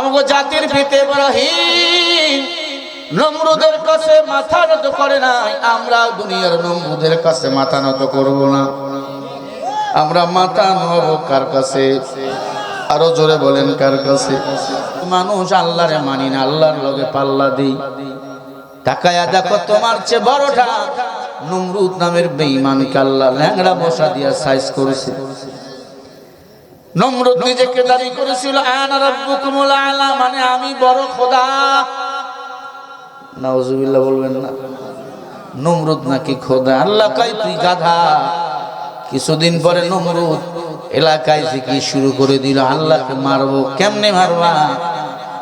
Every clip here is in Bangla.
আমগো জাতির পিতা ইব্রাহিম নমরুদের কাছে মাথা নত করে নাই, আমরা দুনিয়ার নমরুদের কাছে মাথা নত করব না। আমরা মাথা নত কার কাছে? আরো জোরে বলেন কার কাছে? মানুষ আল্লাহরে মানি না, আল্লাহর লগে পাল্লা দেই। তাকায়া দেখো তোমার চেয়ে বড়টা নমরুদ নামের বেঈমানকে আল্লাহ ল্যাংড়া মশা দিয়া সাইজ করেছে। নমরুদ নিজেকে দাবি করেছিল আনা রাব্বুকুমুল আলা, মানে আমি বড় খোদা। নাউজুবিল্লাহ বলবেন না। নমরুদ নাকি খোদা? আল্লাহ কয় তুই গাধা। কিছুদিন পরে নমরুদ এলাকায় থেকে শুরু করে দিল আল্লাহকে মারবো। কেমনে মারবা?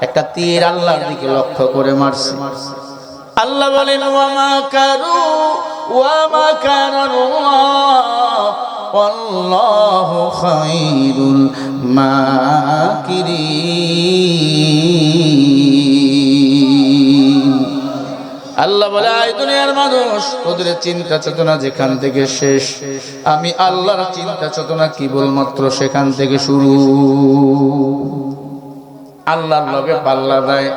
একটা তীর আল্লাহর দিকে লক্ষ্য করে মারছে। আল্লাহ বলেন ওয়া মাকারু ওয়া মাকারাল্লাহ ওয়াল্লাহু খায়রুল মাকিরিন। আল্লাহ বলে এই দুনিয়ার মানুষ ওদের চিন্তা চেতনা যেখান থেকে শেষ, আমি আল্লাহর চিন্তা চেতনা কেবলমাত্র সেখান থেকে শুরু। আল্লাহর লগে পাল্লা দেয়।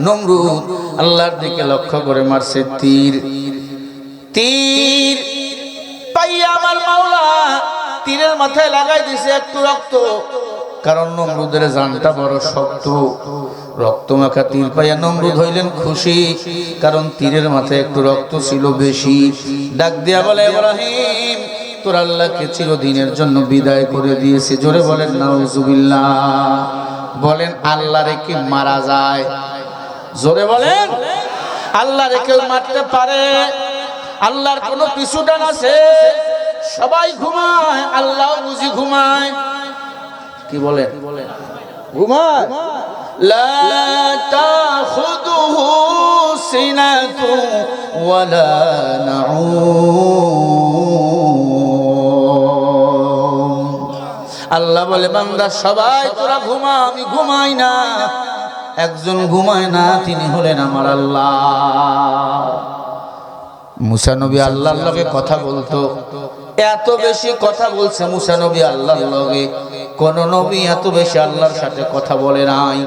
নমরুদ আল্লাহর দিকে লক্ষ্য করে মারছে তীর। তীর পাইয়া আমার মাওলা তীরের মাথায় লাগাই দিছে একটু রক্ত, কারণ নমরুদের জানটা বড় শক্ত। রক্ত মাখা তীর পাইয়া নমরুদ হইলেন খুশি, কারণ তীরের মাথায় একটু রক্ত ছিল বেশি। ডাক দিয়া বলে ইব্রাহিম তোর আল্লাহকে চিরদিনের জন্য বিদায় করে দিয়েছে। জোরে বলেন নাউজুবিল্লাহ। বলেন আল্লাহরে কি মারা যায়? জোরে বলেন আল্লাহরে কেউ মারতে পারে? আল্লাহর কোনো পিছুটান আছে? সবাই ঘুমায়, আল্লাহ বুঝি ঘুমায়? কি বলেন? ঘুমায়? লা তাখুযুহু সিনাতু ওয়ালা নাউম। আল্লাহ বলে বান্দা সবাই তোরা ঘুমা, আমি ঘুমাই না। একজন ঘুমায় না, তিনি হলেন আমার আল্লাহ। মুসা নবী আল্লাহর লগে কথা বলতো, এত বেশি কথা বলছে মুসা নবী আল্লাহর লগে। কোন নবী এত বেশি আল্লাহর সাথে কথা বলে নাই।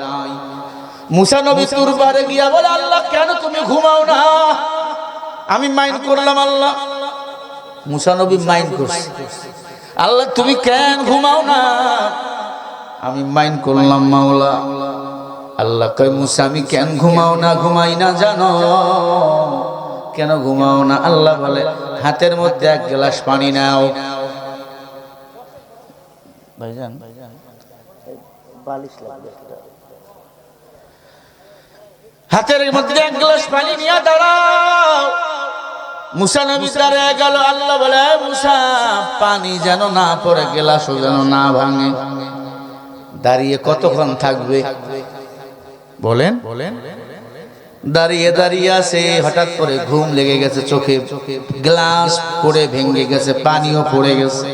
মুসা নবী দরবারে গিয়া বলে আল্লাহ কেন তুমি ঘুমাও না? আমি মাইন্ড করলাম আল্লাহ। মুসা নবী মাইন্ড করছে, আল্লাহ তুমি কেন ঘুমাও না? আমি মাইন্ড করলাম মাওলা। আল্লাহ কয় মুসা আমি কেন ঘুমাও না? ঘুমাই না জানো? কেন ঘুমাও না? আল্লাহ বলে হাতের মধ্যে এক গ্লাস পানি নাও। ভাইজান বালিশ লাগবে। হাতের মধ্যে এক গ্লাস পানি নিয়ে দাঁড়াও। মুসা নবী দাঁড়িয়ে গেল। আল্লাহ বলে মুসা পানি যেন না পড়ে, গ্লাসও যেন না ভাঙে। দাঁড়িয়ে কতক্ষণ থাকবে বলেন? দাঁড়িয়ে দাঁড়িয়ে আছে, হঠাৎ করে ঘুম লেগে গেছে চোখে। গ্লাস পড়ে ভেঙে গেছে, পানিও পড়ে গেছে।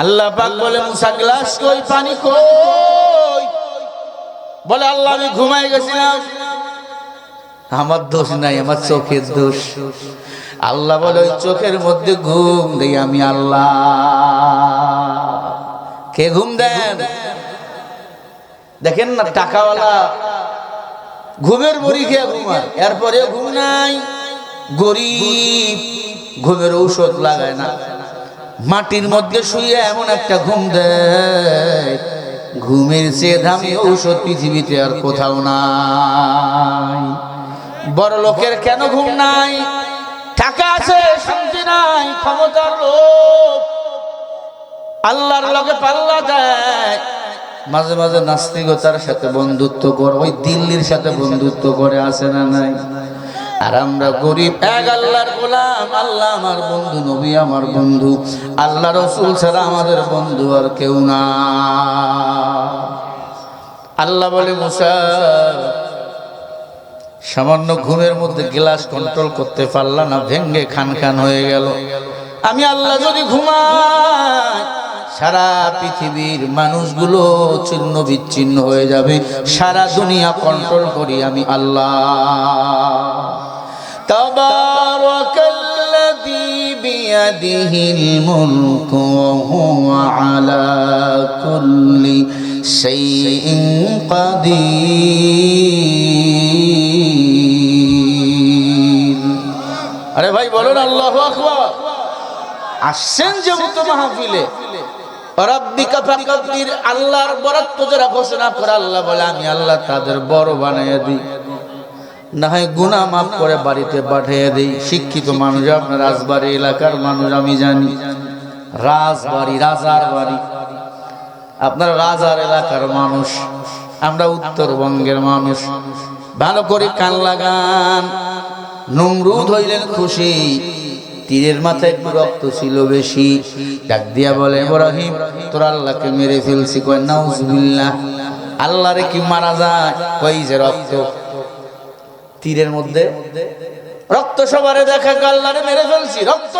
আল্লাহ পাক বলে মুসা গ্লাস কই, পানি কই? বলে আল্লাহ আমি ঘুমাই গেছিলাম। আমার দোষ নাই, আমার চোখের দোষ। আল্লাহ বলে ওই চোখের মধ্যে ঘুম দেই আমি আল্লাহ। কে ঘুম দেন? দেখেন না টাকাওয়ালা ঘুমের বড়ি খেয়ে ঘুমায়, এরপরে ঘুম নাই। গরিব ঘুমের ঔষধ লাগায় না, মাটির মধ্যে শুয়ে এমন একটা ঘুম দেয়, ঘুমের চেয়ে দামি ঔষধ পৃথিবীতে আর কোথাও নাই। বড় লোকের কেন ঘুম নাই? টাকা আছে, শান্তি নাই, ক্ষমতার লোভ, আল্লাহর লগে পাল্লা দেয়। মাঝে মাঝে নাস্তিকতার সাথে বন্ধুত্ব করে, ওই দিল্লির সাথে বন্ধুত্ব করে, আছে না নাই? আর আমরা গরিব, এক আল্লাহর গোলাম। আল্লাহ আমার বন্ধু, নবী আমার বন্ধু, আল্লাহ রাসূল ছাড়া আমাদের বন্ধু আর কেউ না। আল্লাহ বলে মুসা সামান্য ঘুমের মধ্যে গ্লাস কন্ট্রোল করতে পারলা না, ভেঙ্গে খান খান হয়ে গেল। আমি আল্লাহ যদি ঘুমাই, সারা পৃথিবীর মানুষগুলো ছিন্ন বিচ্ছিন্ন হয়ে যাবে। সারা দুনিয়া কন্ট্রোল করি আমি আল্লাহ। তাবারাকাল্লাযী বিয়াদিহিল মুলকু ওয়া হুয়া আলা কুল্লি শাইইন কাদির। আরে ভাই বলুন আল্লাহু আকবার। আসছেন যেহেতু মাহফিলে, রাব্বিকা ফাকাব্বির, আল্লাহর বরাত যারা ঘোষণা করে আল্লাহ বলে আমি আল্লাহ তাদের বড় বানাইয়া দিই, না হয় গুনাহ মাফ করে বাড়িতে পাঠিয়ে দেই। শিক্ষিত মানুষ আপনার রাজবাড়ি এলাকার মানুষ আমি জানি, রাজবাড়ি রাজার বাড়ি, আপনার রাজার এলাকার মানুষ, আমরা উত্তরবঙ্গের মানুষ। ভালো করে কান লাগান। নমরুদ হইলেন খুশি, তীরের মাথায় একটু রক্ত ছিল বেশি, ডাক দিয়া বলে ইব্রাহিম তোর আল্লাহকে মেরে ফেলছি। কয় নাউজুবিল্লাহ, আল্লাহরে কি মারা যায়? কই যে রক্ত, তীরের মধ্যে রক্ত, সবারে দেখা আল্লাহরে মেরে ফেলছি, রক্ত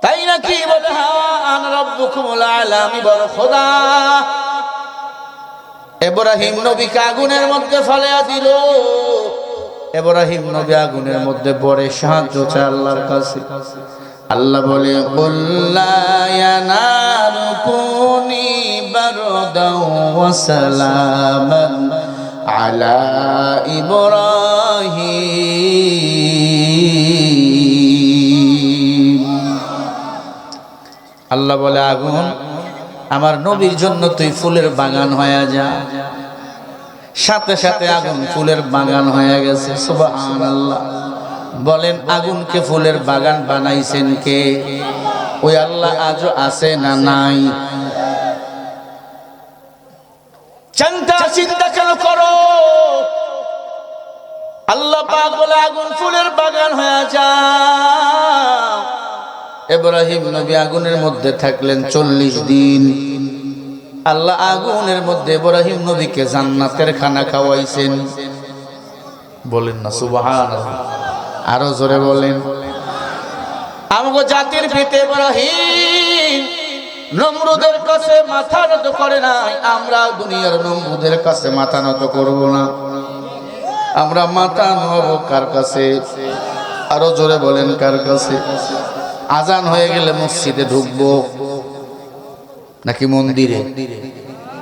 তাই নাকি? বলে হ্যাঁ, আনা রাব্বুকুমুল আলা, আমি বড় খোদা। ইব্রাহিম নবীকে আগুনের মধ্যে ফেলে দিল। ইব্রাহিম নবী আগুনের মধ্যে পড়ে সাহায্য চায় আল্লাহর কাছে। আল্লাহ বলে কুল্লা ইয়ানারুকুনি বারদাও ওয়া সালামান আলা ইব্রাহিম। আল্লাহ বলে আগুন আমার নবীর জন্য তুই ফুলের বাগান হয়ে যা। সাথে সাথে আগুন ফুলের বাগান হয়ে গেছে। সুবহানাল্লাহ। বলেন আগুনকে ফুলের বাগান বানাইছেন কে? ওই আল্লাহ আজও আছে না নাই? চিন্তা কেন করো? আল্লাহ পাক বলে আগুন ফুলের বাগান হয়ে যা। ইব্রাহিম নবী আগুনের মধ্যে থাকলেন 40 দিন। আল্লাহ আগুনের মধ্যে ইব্রাহিম নবীকে জান্নাতের খানা খাওয়াইছেন। বলেন না সুবহানাল্লাহ, আরো জোরে বলেন। আমগো জাতির পিতা ইব্রাহিম নমরুদের কাছে মাথা নত করে নাই, আমরা দুনিয়ার নমরুদের কাছে মাথা নত করব না। আমরা মাথা নত কার কাছে? আরো জোরে বলেন কার কাছে? আজান হয়ে গেলে মসজিদে ঢুকবো নাকি মন্দিরে,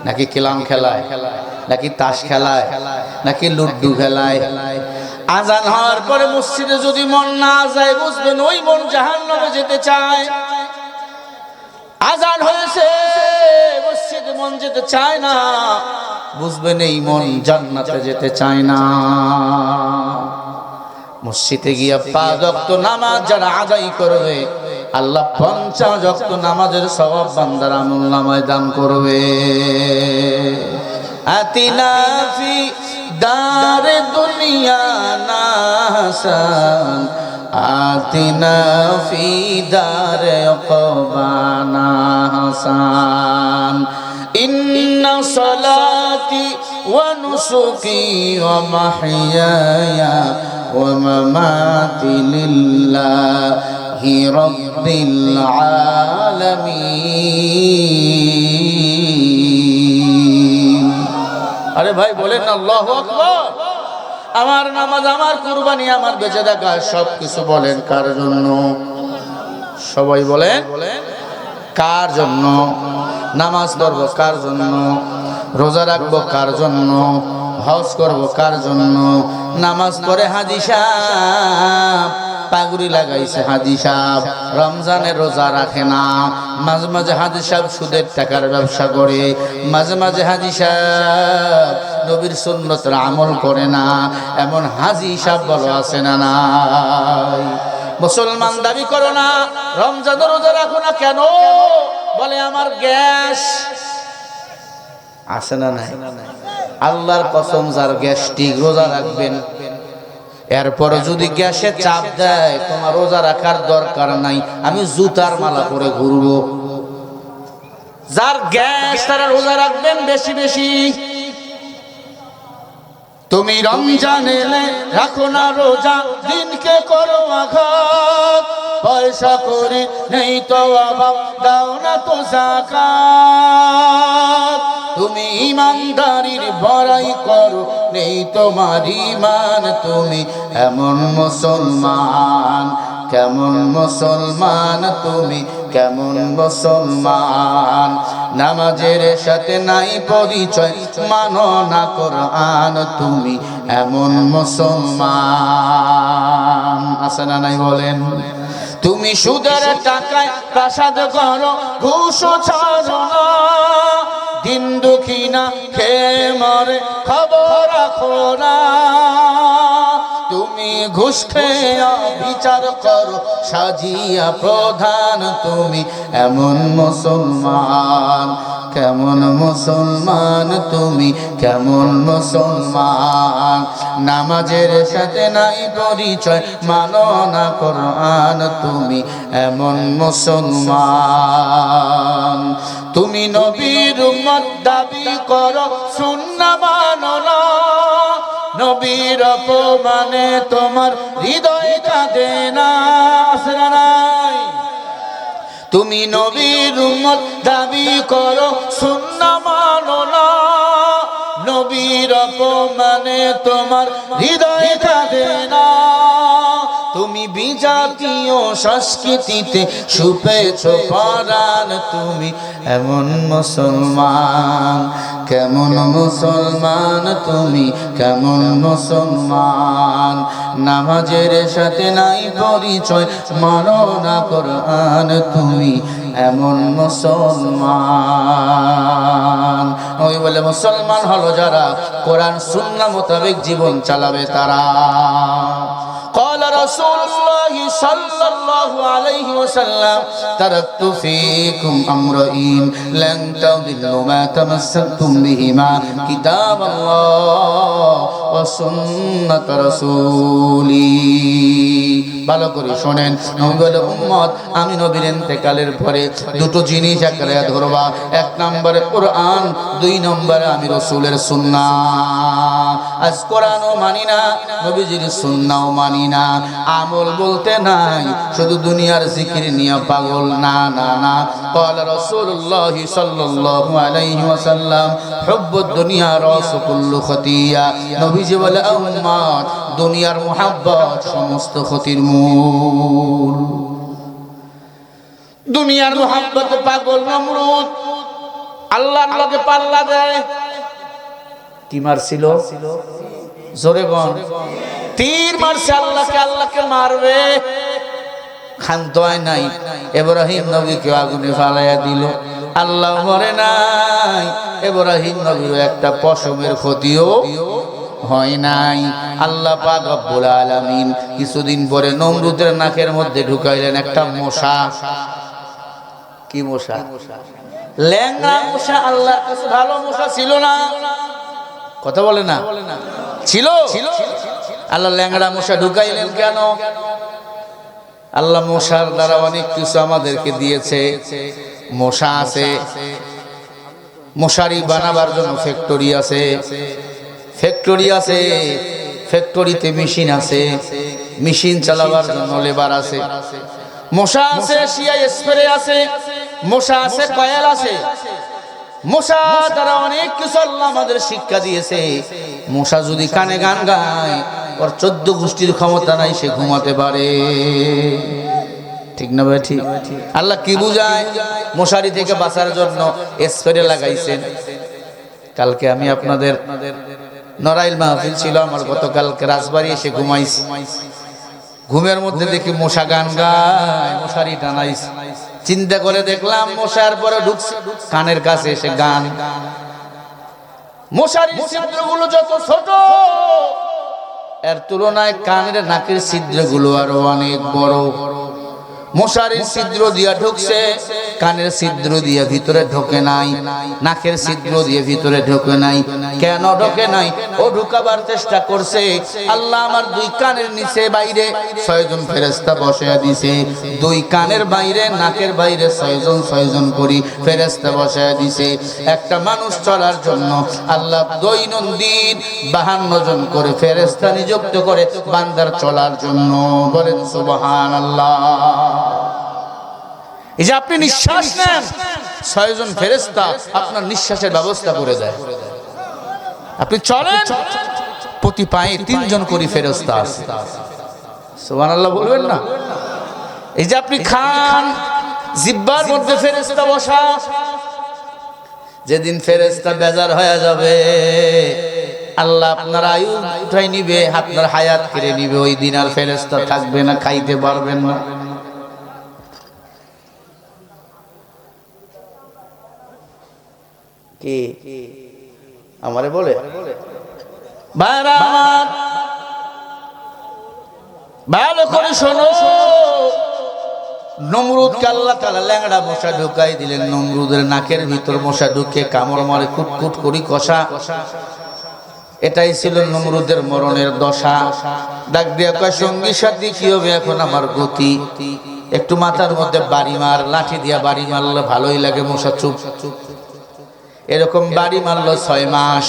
নাকি কেলাম খেলায়, নাকি তাস খেলায়, নাকি লুড্ডু খেলায়? আজান হওয়ার পরে মসজিদে যদি মন না যায়, বুঝবেন ওই মন জাহান্নামে যেতে চায়। আজান হয়েছে মসজিদে মন যেতে চায় না, বুঝবেন এই মন জান্নাতে যেতে চায় না। মসজিদে গিয়া 5 ওয়াক্ত নামাজ যারা আদায় করবে, আল্লাহ 50 ওয়াক্ত নামাজের সওয়াব বান্দার আমলনামায় দান করবে। আতিনা ফি দারে দুনিয়া নাসান, আতিনা ফি দারে উকবানা হাসান। ইন্না সালাতি ওয়া নুসুকি ওয়া মাহইয়ায়া ওয়া মামাতি লিল্লাহি রাব্বিল আলামিন। আরে ভাই বলেন আল্লাহু আকবার। আমার নামাজ, আমার কুরবানি, আমার বেঁচে থাকা সবকিছু বলেন কার জন্য? সবাই বলেন কার জন্য? নামাজ পড়বো কার জন্য? রোজা রাখবো কার জন্য? হজ করবো কার জন্য? নামাজ পড়ে হাজী সাহেব, পাগড়ি লাগাইছে হাজী সাহেব, রমজানের রোজা রাখে না। মাঝে মাঝে হাজী সাহেব সুদের টাকার ব্যবসা করে, মাঝে মাঝে হাজী সাহেব নবীর সুন্নতের আমল করে না। এমন হাজী সাহেব বলো আছে না নাই? মুসলমান দাবি করো না, রমজান রোজা রাখো না কেন? বলে আমার গ্যাস আছে না নাই? আল্লাহর কসম, যার গ্যাস্ট্রিক রোজা রাখবেন। এরপর যদি গ্যাসে চাপ দেয়, তোমার রোজা রাখার দরকার নাই, আমি জুতার মালা করে ঘুরবো। যার গ্যাস তারা রোজা রাখবেন বেশি বেশি। তুমি রমজান এলে রাখো না রোজা, দিনকে করো আঘাত। পয়সা করি নেই তো অভাব, দাও না তো যাকাত। তুমি ইমানদারির বড়াই করো, নেই তোমার ঈমান। তুমি এমন মুসলমান, কেমন মুসলমান তুমি কেমন মুসলমান। নামাজের সাথে নাই পরিচয়, মানো না কোরআন, তুমি এমন মুসলমান। আছে না নাই বলেন? তুমি সুদের টাকায় প্রাসাদ করো, ঘুষ ছাড়ো না, দিন দুঃখী না খেয়ে মরে খবর রাখো না। তুমি ঘুষ খেয়ে বিচার করো সাজিয়া প্রধান, তুমি এমন মুসলমান। কেমন মুসলমান তুমি, কেমন মুসলমান। নামাজের সাথে নাই পরিচয়, মানো না কোরআন, তুমি এমন মুসলমান। তুমি নবীর উম্মত দাবি করো, সুন্নাহ মানো না, নবীর অপমানে তোমার হৃদয় কাঁদে না। আছে না নাই? তুমি নবীর উম্মত দাবি করো, সুন্নাহ মানো না, নবীর অপমানে তোমার হৃদয় কাঁদে না। তুমি বিজাতীয় সংস্কৃতিতে সুপেছ পরাণ, তুমি এমন মুসলমান। কেমন মুসলমান তুমি, কেমন মুসলমান। নামাজের সাথে নাই পরিচয়, মানো না কোরআন, তুমি এমন মুসলমান। ওই বলে মুসলমান হলো যারা কোরআন সুন্নাহ মোতাবেক জীবন চালাবে তারা। قال رسول الله صلى الله عليه وسلم تركت فيكم أمرين لن تضلوا ما تمسكتم بهما كتاب الله وسنة رسولي। ভালো করে শোনেন, নবী বলে উম্মত আমি নবীর ইন্তেকালের পরে দুটো জিনিস একবারে ধরবা। এক নম্বরে কোরআন, দুই নম্বরে আমি রাসূলের সুন্নাহ। আজ কোরআনও মানি না, নবীজির সুন্নাহও মানি না, আমল বলতে নাই, শুধু দুনিয়ার জিকির নিয়ে পাগল। না না না, قال رسول الله صلى الله عليه وسلم حب الدنيا رأس كل خطيئة। নবীজি বলে উম্মত দুনিয়ার মুহাব্বত সমস্ত ক্ষতির মূল। দুনিয়ার মুহাব্বতে পাগল নমরুদ আল্লাহর লগে পাল্লা দেয়। কি মারছিল? জোরে বল। তীর মারছে আল্লাহকে, আল্লাহকে মারবে, ক্ষান্ত হয় নাই। ইব্রাহিম নবীকে আগুনে ফালাইয়া দিল, আল্লাহ মরে নাই। ইব্রাহিম নবীর একটা পশমের ক্ষতিও হয় নাই। আল্লাহ পাক রব্বুল আলামিন কিছুদিন পরে নমরুদের নাকের মধ্যে ঢুকাইলেন একটা মশা। কি মশা? ল্যাংড়া মশা। আল্লাহর কাছে ভালো মশা ছিল না, কথা বলে না, ছিল। আল্লাহ ল্যাংড়া মশা ঢুকাইলেন কেন? আল্লাহ মশার দ্বারা অনেক কিছু আমাদেরকে দিয়েছে। মশা আছে, মশারি বানাবার জন্য ফ্যাক্টরি আছে, ফ্যাক্টরিতে মেশিন আছে, মেশিন চালাবার জন্য লেবার আছে। মশা আছে, সিআই স্প্রে আছে, মশা আছে, কয়েল আছে। মশা দ্বারা অনেক কিছু আল্লাহ আমাদের শিক্ষা দিয়েছে। মশা যদি কানে গান গায়, ওর 14 গোষ্ঠীর ক্ষমতা নাই, সে ঘুমাতে পারে। ঠিক না ভাই? ঠিক। আল্লাহ কি বুঝায়? মশারি থেকে বাঁচার জন্য স্প্রে লাগাইছেন। কালকে আমি আপনাদের নড়াইল মাহফিল ছিল আমার, গতকালকে রাজবাড়ি এসে ঘুমাইছি। ঘুমের মধ্যে দেখি মশা গান গায়, মশারি টানাইছে। চিন্তা করে দেখলাম মশার পরে ঢুকছে কানের কাছে এসে গান। মশারির ছিদ্রগুলো যত ছোট, এর তুলনায় কানের নাকের ছিদ্রগুলো আরো অনেক বড়। মশারির ছিদ্র দিয়া ঢুকছে, কানের ছিদ্র দিয়ে ভিতরে ঢোকে নাই, নাকের ছিদ্র দিয়ে ভিতরে ঢোকে নাই। কেন ঢোকে নাই? ও ঢুকাবার চেষ্টা করছে। আল্লাহ আমার 2 কানের নিচে বাইরে 6 জন ফেরেশতা বসায়া দিছে। 2 কানের বাইরে, নাকের বাইরে 6 জন করে ফেরেশতা বসায়া দিছে। একটা মানুষ চলার জন্য আল্লাহ দৈনন্দিন 52 জন করে ফেরেশতা নিযুক্ত করে বান্দার চলার জন্য। বলেন সুবহানাল্লাহ। এই যে আপনি নিঃশ্বাস নেন, 6 জন ফেরেশতা আপনার নিঃশ্বাসের ব্যবস্থা করে দেয়। আপনি চলেন, প্রতি পায়ে 3 জন করে ফেরেশতা আছে। সুবহানাল্লাহ বলবেন না? এই যে আপনি খান, জিহ্বার মধ্যে ফেরেশতা বসা। যেদিন ফেরেশতা বেজার হয়ে যাবে, আল্লাহ আপনার আয়ু উঠাই নিবে, আপনার হায়াত কেড়ে নিবে, ওই দিন আর ফেরেশতা থাকবে না, খাইতে পারবেন না। কি আমারে বলে ভাইরা আমার, ভালো করে শোনো। নমরুদকে আল্লাহ তাআলা ল্যাংড়া মশা ঢুকাই দিলেন। নমরুদের নাকের ভিতর মশা ঢুকে কামড় মারে, কুটকুট করি কষা। এটাই ছিল নমরুদের মরণের দশা। ডাক দিয়া কয়, সঙ্গী সাথী কি হবে এখন আমার গতি? একটু মাথার মধ্যে বাড়ি মার, লাঠি দিয়া বাড়ি মারলে ভালোই লাগে, মশা চুপ। এরকম বাড়ি মারলো 6 মাস।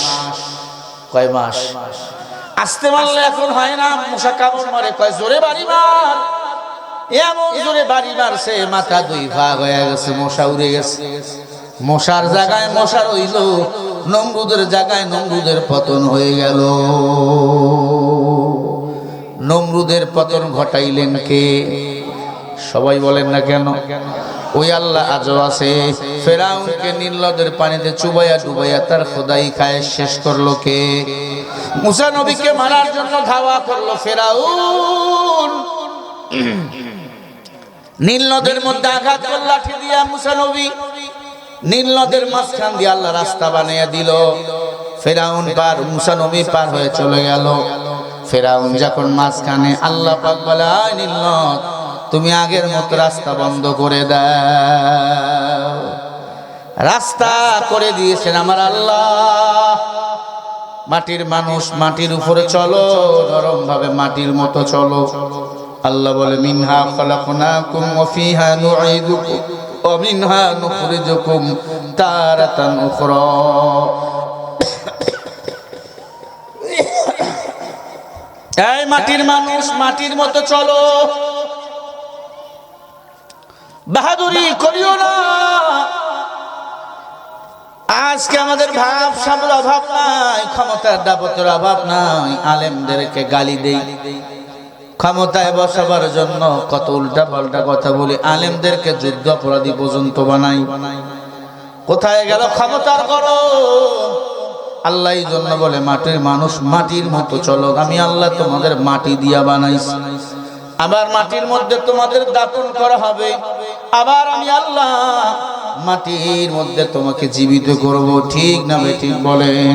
কয় মাস? আস্তে মারলে এখন হয় না, মশা কামড় মারে। কয় জোরে বাড়ি মার। এমন জোরে বাড়ি মারছে, মাথা 2 ভাগ হয়ে গেছে, মশা উড়ে গেছে। মশার জায়গায় মশা রইল, নমরুদের জায়গায় নমরুদের পতন হয়ে গেল। নমরুদের পতন ঘটাইলেন কে? সবাই বলেন না কেন? ওই আল্লাহ আজও আছে। ফেরাউনকে নীল নদের পানিতে চুবাইয়া ডুবাইয়া তার খোদাই খায় শেষ করলো কে? মুসা নবীকে মারার জন্য ধাওয়া করলো ফেরাউন। নীল নদের মধ্যে আঘাত করল লাঠি দিয়া মুসা নবী। নীল নদের মাঝখান দিয়ে আল্লাহ রাস্তা বানিয়ে দিল। ফেরাউন পার, মুসা নবী পার হয়ে চলে গেল। ফেরাউন যখন মাঝখানে, আল্লাহ পাক বলে, আয় নীল নদ, তুমি আগের মতো রাস্তা বন্ধ করে দাও। রাস্তা করে দিয়েছেন আমার আল্লাহ। মাটির মানুষ, মাটির উপরে চলো, নরম ভাবে মাটির মতো চলো। আল্লাহ বলে, মিনহা খালাকনাকুম ওয়া ফিহা নুঈদুকুম ওয়া মিনহা নুখরিজুকুম তারাতান উখরা। এই মাটির মানুষ, মাটির মতো চলো, বাহাদুরি করিও না। আজকে আমাদের ভাব সামলার অভাব নাই, ক্ষমতার দাপটের অভাব নাই। আলেমদেরকে গালি দেই, ক্ষমতায় বসাবার জন্য কত উল্টা পাল্টা কথা বলি, আলেমদেরকে যুদ্ধ অপরাধী পর্যন্ত বানাই। কোথায় গেল ক্ষমতার গরম? আল্লাহ এই জন্য বলে, মাটির মানুষ মাটির মতো চলো। আমি আল্লাহ তোমাদের মাটি দিয়া বানাইছি, আবার মাটির মধ্যে তোমাদের দাফন করা হবে। আবার আমি আল্লাহ মাটির মধ্যে তোমাকে জীবিত করব। ঠিক না বেঠিক বলেন?